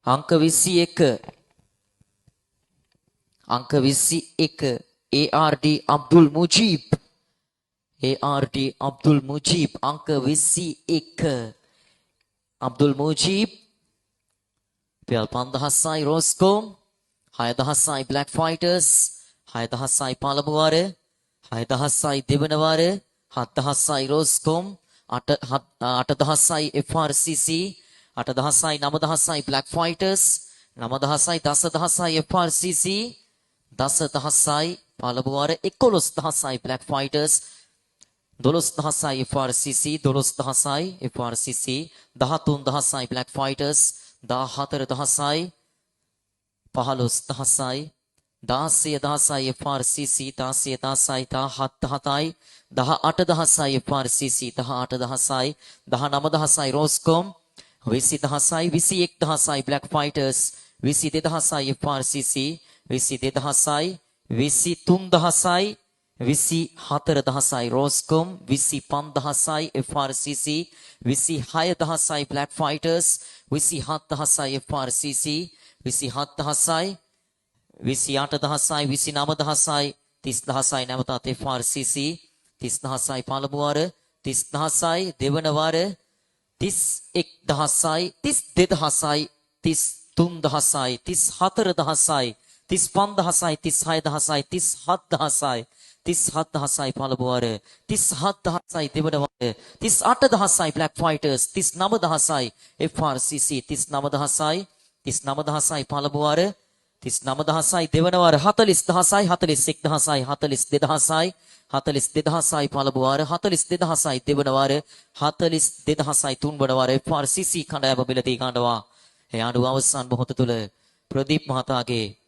අංක 21 අංක 21 ARD Abdul මුජීබ් ARD Abdul Mujeeb අංක 21 අබ්දුල් මුජීබ් පියල් 5000යි රොස්කෝම් 6000යි බ්ලැක් ෆයිටර්ස් 6000යි පළමු වාර 6000යි දෙවන වාර 7000යි රොස්කෝම් 8000යි FRCC 8000යි 9000යි බ්ලැක් ෆයිටර්ස් 9000යි 10000යි FRCC 10000යි පළමු වාර 11000යි බ්ලැක් ෆයිටර්ස් 12000යි FRCC 12000යි FRCC 13000යි බ්ලැක් ෆයිටර්ස් 14000යි 15000යි 16000යි FRCC 16000යි 17000යි 18000යි FRCC 18000යි 19000යි රොස්කොම් 20000යි 21000යි බ්ලැක් ෆයිටර්ස් 22000යි FRCC 22000යි 23000යි 24000යි රොස්කොම් 25000යි FRCC 26000යි බ්ලැක් ෆයිටර්ස් 27000යි FRCC 27000යි 28000යි 29000යි 30000යි නැවතත් FRCC 30000යි පළමු වාර 30000යි දෙවන වාර 31000යි 32000යි 33000යි 34000යි 35000යි 36000යි 37000යි 37000යි පළමු වාර 37000යි දෙවන වාර 38000යි බ්ලැක් ෆයිටර්ස් 39000යි FRCC 39000යි 39000යි පළමු වාර 39000යි දෙවන වාර 40000යි 41000යි 42000යි 42000යි පළමු වාර 42000යි දෙවන වාර 42000යි තුන්වන වාර FRCC කණ්ඩායම මිලදී ගන්නවා. ඒ අඩුව අවසන් මොහොත තුල ප්‍රදීප් මහතාගේ